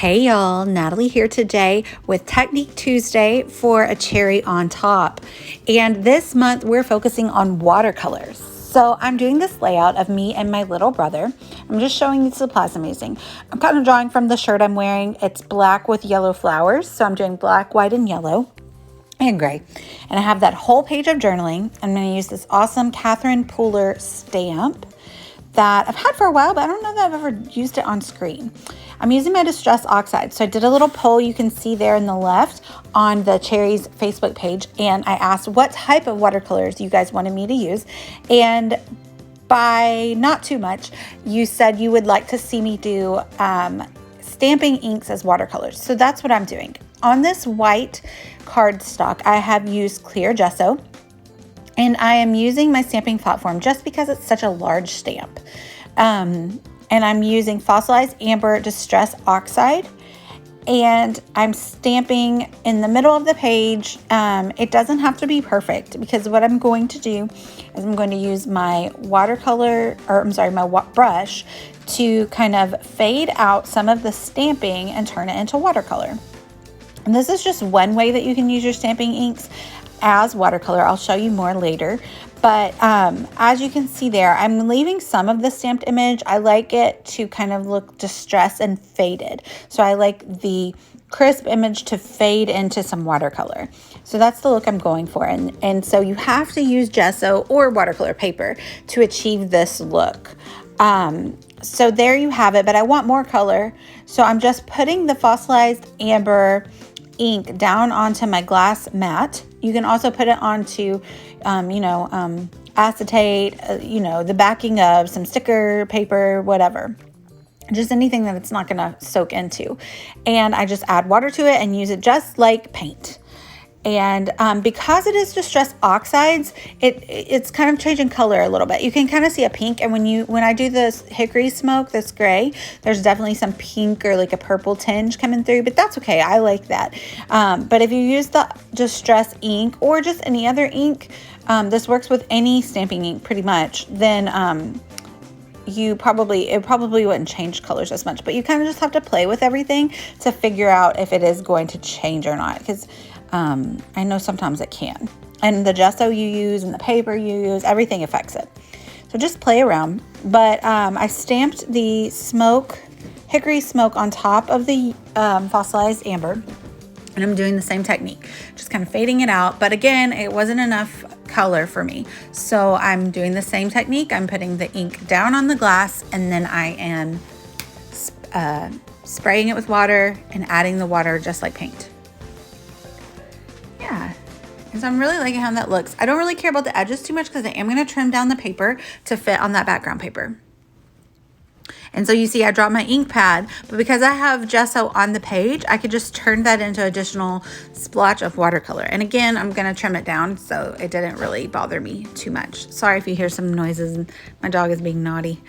Hey y'all, Natalie here today with Technique Tuesday for a cherry on top. And this month we're focusing on watercolors. So I'm doing this layout of me and my little brother. I'm just showing you the supplies I'm using. I'm kind of drawing from the shirt I'm wearing. It's black with yellow flowers. So I'm doing black, white, and yellow and gray. And I have that whole page of journaling. I'm going to use this awesome Catherine Pooler stamp that I've had for a while, but I don't know that I've ever used it on screen. I'm using my Distress Oxide. So I did a little poll you can see there in the left on the Cherries Facebook page, and I asked what type of watercolors you guys wanted me to use. And by not too much, you said you would like to see me do stamping inks as watercolors. So that's what I'm doing. On this white cardstock, I have used clear gesso. And I am using my stamping platform just because it's such a large stamp. And I'm using fossilized amber Distress Oxide. And I'm stamping in the middle of the page. It doesn't have to be perfect because what I'm going to do is I'm going to use my my brush to kind of fade out some of the stamping and turn it into watercolor. And this is just one way that you can use your stamping inks as watercolor. I'll show you more later. But as you can see there, I'm leaving some of the stamped image. I like it to kind of look distressed and faded. So I like the crisp image to fade into some watercolor. So that's the look I'm going for. And so you have to use gesso or watercolor paper to achieve this look. So there you have it, but I want more color. So I'm just putting the fossilized amber ink down onto my glass mat. You can also put it onto, acetate, the backing of some sticker paper, whatever. Just anything that it's not going to soak into. And I just add water to it and use it just like paint. And because it is Distress Oxides, it's kind of changing color a little bit. You can kind of see a pink, and when I do this hickory smoke, this gray, there's definitely some pink or like a purple tinge coming through, but that's okay. I like that. But if you use the Distress ink or just any other ink, this works with any stamping ink pretty much, then it probably wouldn't change colors as much, but you kind of just have to play with everything to figure out if it is going to change or not, because I know sometimes it can. And the gesso you use and the paper you use, everything affects it. So just play around. But I stamped the hickory smoke on top of the fossilized amber. And I'm doing the same technique, just kind of fading it out. But again, it wasn't enough color for me. So I'm doing the same technique. I'm putting the ink down on the glass, and then I am spraying it with water and adding the water just like paint. Yeah, and so I'm really liking how that looks. I don't really care about the edges too much because I am going to trim down the paper to fit on that background paper. And so you see I dropped my ink pad, but because I have gesso on the page, I could just turn that into additional splotch of watercolor. And again, I'm going to trim it down so it didn't really bother me too much. Sorry if you hear some noises and my dog is being naughty.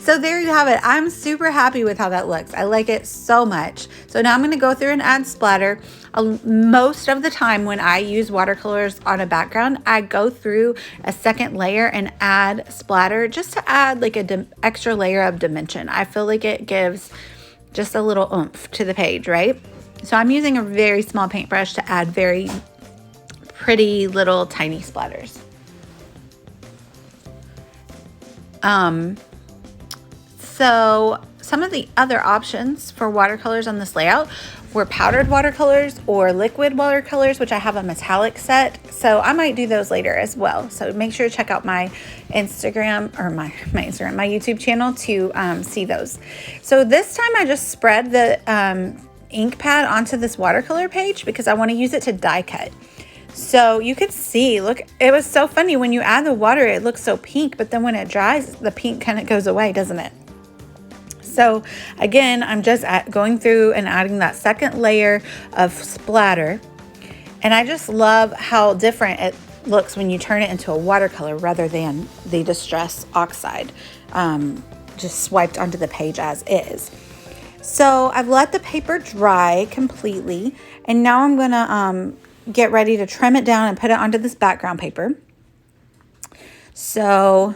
So there you have it. I'm super happy with how that looks. I like it so much. So now I'm going to go through and add splatter. Most of the time when I use watercolors on a background, I go through a second layer and add splatter just to add like an extra layer of dimension. I feel like it gives just a little oomph to the page, right? So I'm using a very small paintbrush to add very pretty little tiny splatters. So some of the other options for watercolors on this layout were powdered watercolors or liquid watercolors, which I have a metallic set. So I might do those later as well. So make sure to check out my Instagram or my YouTube channel to see those. So this time I just spread the ink pad onto this watercolor page because I want to use it to die cut. So you could see, look, it was so funny when you add the water, it looks so pink, but then when it dries, the pink kind of goes away, doesn't it? So again, I'm just going through and adding that second layer of splatter. And I just love how different it looks when you turn it into a watercolor rather than the Distress Oxide just swiped onto the page as is. So I've let the paper dry completely. And now I'm going to get ready to trim it down and put it onto this background paper. So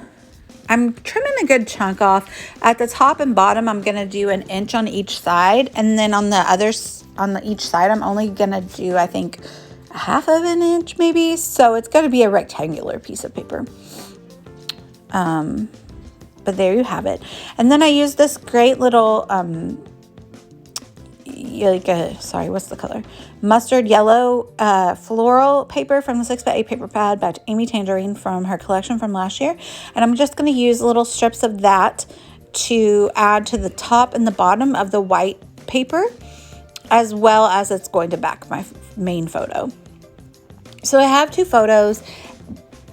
I'm trimming a good chunk off. At the top and bottom, I'm going to do 1 inch on each side. And then on the others, each side, I'm only going to do, I think, 1/2 inch maybe. So it's going to be a rectangular piece of paper. But there you have it. And then I use this great little, what's the color? Mustard yellow floral paper from the 6x8 paper pad by Amy Tangerine from her collection from last year. And I'm just going to use little strips of that to add to the top and the bottom of the white paper, as well as it's going to back my main photo. So I have 2 photos.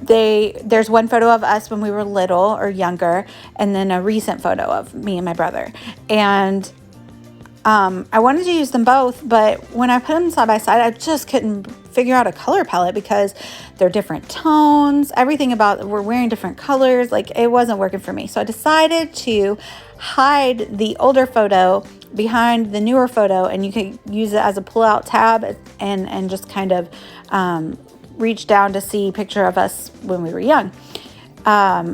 There's one photo of us when we were little or younger, and then a recent photo of me and my brother. And I wanted to use them both, but when I put them side by side, I just couldn't figure out a color palette because they're different tones. Everything about we're wearing different colors. Like, it wasn't working for me. So I decided to hide the older photo behind the newer photo, and you can use it as a pull-out tab and just kind of reach down to see a picture of us when we were young,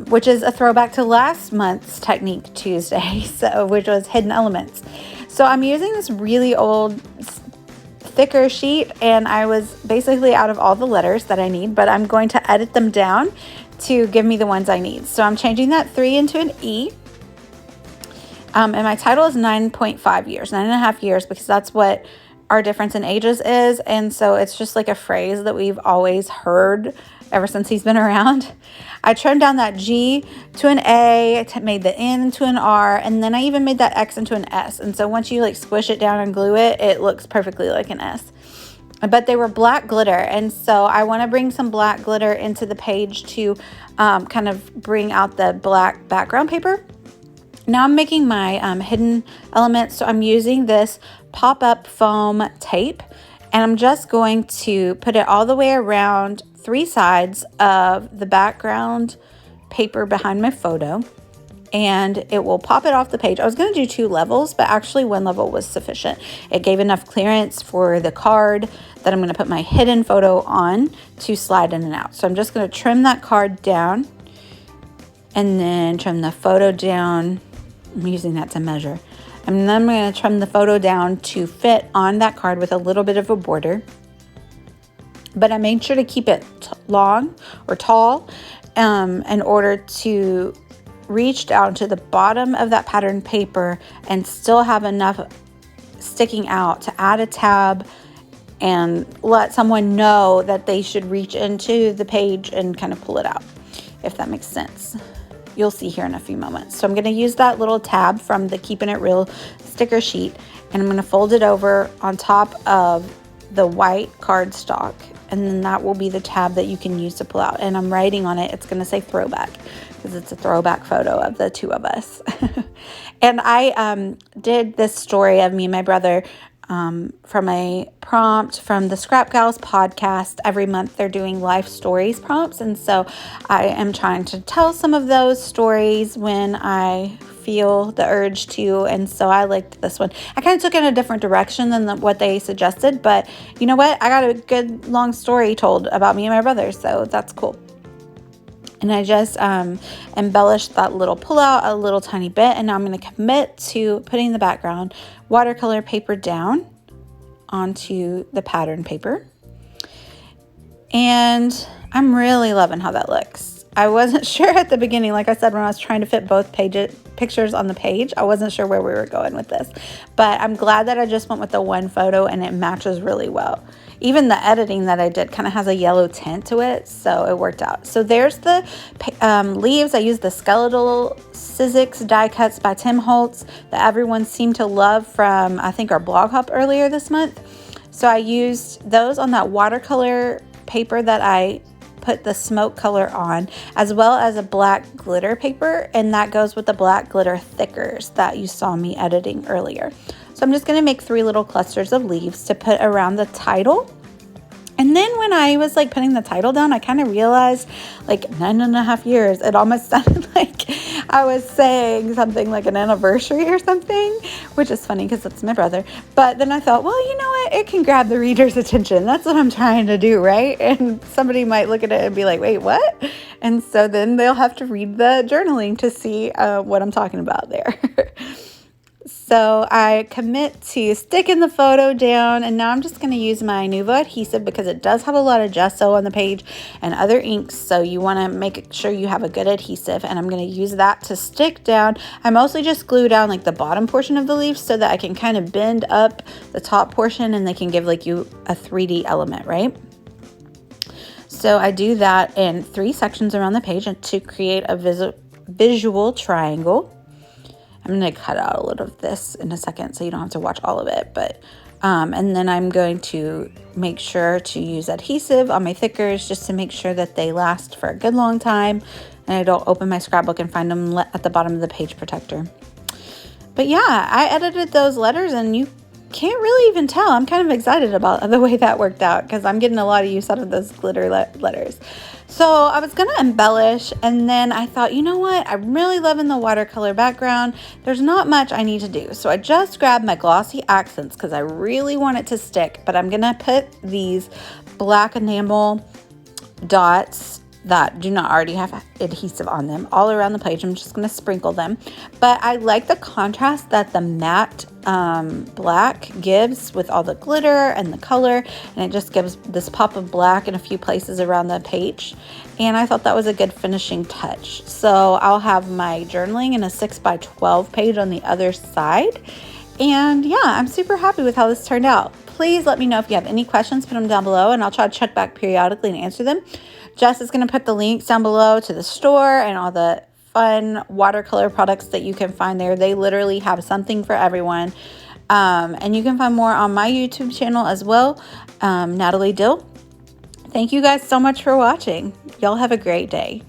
which is a throwback to last month's Technique Tuesday, which was Hidden Elements. So I'm using this really old, thicker sheet, and I was basically out of all the letters that I need, but I'm going to edit them down to give me the ones I need. So I'm changing that 3 into an E. And my title is 9.5 years, 9.5 years, because that's what our difference in ages is. And so it's just like a phrase that we've always heard ever since he's been around. I trimmed down that G to an A, made the N into an R, and then I even made that X into an S. And so once you like squish it down and glue it, it looks perfectly like an S. But they were black glitter, and so I want to bring some black glitter into the page to kind of bring out the black background paper. Now I'm making my hidden elements, so I'm using this pop-up foam tape, and I'm just going to put it all the way around 3 sides of the background paper behind my photo, and it will pop it off the page. I was going to do 2 levels, but actually 1 level was sufficient. It gave enough clearance for the card that I'm going to put my hidden photo on to slide in and out. So I'm just going to trim that card down and then trim the photo down. I'm using that to measure. And then I'm going to trim the photo down to fit on that card with a little bit of a border. But I made sure to keep it long or tall in order to reach down to the bottom of that pattern paper and still have enough sticking out to add a tab and let someone know that they should reach into the page and kind of pull it out, if that makes sense. You'll see here in a few moments. So I'm going to use that little tab from the Keeping It Real sticker sheet, and I'm going to fold it over on top of the white cardstock, and then that will be the tab that you can use to pull out. And I'm writing on it, it's going to say throwback, because it's a throwback photo of the 2 of us. And I did this story of me and my brother from a prompt from the Scrap Gals podcast. Every month they're doing life stories prompts, and so I am trying to tell some of those stories when I feel the urge to, and so I liked this one. I kind of took it in a different direction than what they suggested, but you know what? I got a good long story told about me and my brother, so that's cool. And I just embellished that little pullout a little tiny bit, and now I'm going to commit to putting the background watercolor paper down onto the pattern paper. And I'm really loving how that looks. I wasn't sure at the beginning, like I said, when I was trying to fit both pictures on the page, I wasn't sure where we were going with this. But I'm glad that I just went with the 1 photo, and it matches really well. Even the editing that I did kind of has a yellow tint to it, so it worked out. So there's the leaves. I used the Skeletal Sizzix die cuts by Tim Holtz that everyone seemed to love from, I think, our blog hop earlier this month. So I used those on that watercolor paper that I put the smoke color on, as well as a black glitter paper, and that goes with the black glitter thickers that you saw me editing earlier. So I'm just going to make 3 little clusters of leaves to put around the title. And And then when I was like putting the title down, I kind of realized like 9.5 years, it almost sounded like I was saying something like an anniversary or something, which is funny because it's my brother. But then I thought, well, you know what? It can grab the reader's attention. That's what I'm trying to do, right? And somebody might look at it and be like, wait, what? And so then they'll have to read the journaling to see what I'm talking about there. So I commit to sticking the photo down, and now I'm just going to use my Nuvo adhesive because it does have a lot of gesso on the page and other inks, so you want to make sure you have a good adhesive, and I'm going to use that to stick down. I mostly just glue down like the bottom portion of the leaf so that I can kind of bend up the top portion and they can give like you a 3D element, right? So I do that in 3 sections around the page to create a visual triangle. I'm going to cut out a little of this in a second so you don't have to watch all of it. But and then I'm going to make sure to use adhesive on my thickers just to make sure that they last for a good long time and I don't open my scrapbook and find them at the bottom of the page protector. But yeah, I edited those letters and you can't really even tell. I'm kind of excited about the way that worked out because I'm getting a lot of use out of those glitter letters. So I was going to embellish, and then I thought, you know what? I'm really loving the watercolor background. There's not much I need to do. So I just grabbed my glossy accents because I really want it to stick, but I'm going to put these black enamel dots that do not already have adhesive on them all around the page. I'm just going to sprinkle them. But I like the contrast that the matte black gives with all the glitter and the color, and it just gives this pop of black in a few places around the page. And I thought that was a good finishing touch. So I'll have my journaling in a 6x12 page on the other side. And yeah, I'm super happy with how this turned out. Please let me know if you have any questions, put them down below, and I'll try to check back periodically and answer them. Jess is going to put the links down below to the store and all the fun watercolor products that you can find there. They literally have something for everyone. And you can find more on my YouTube channel as well, Natalie Dill. Thank you guys so much for watching. Y'all have a great day.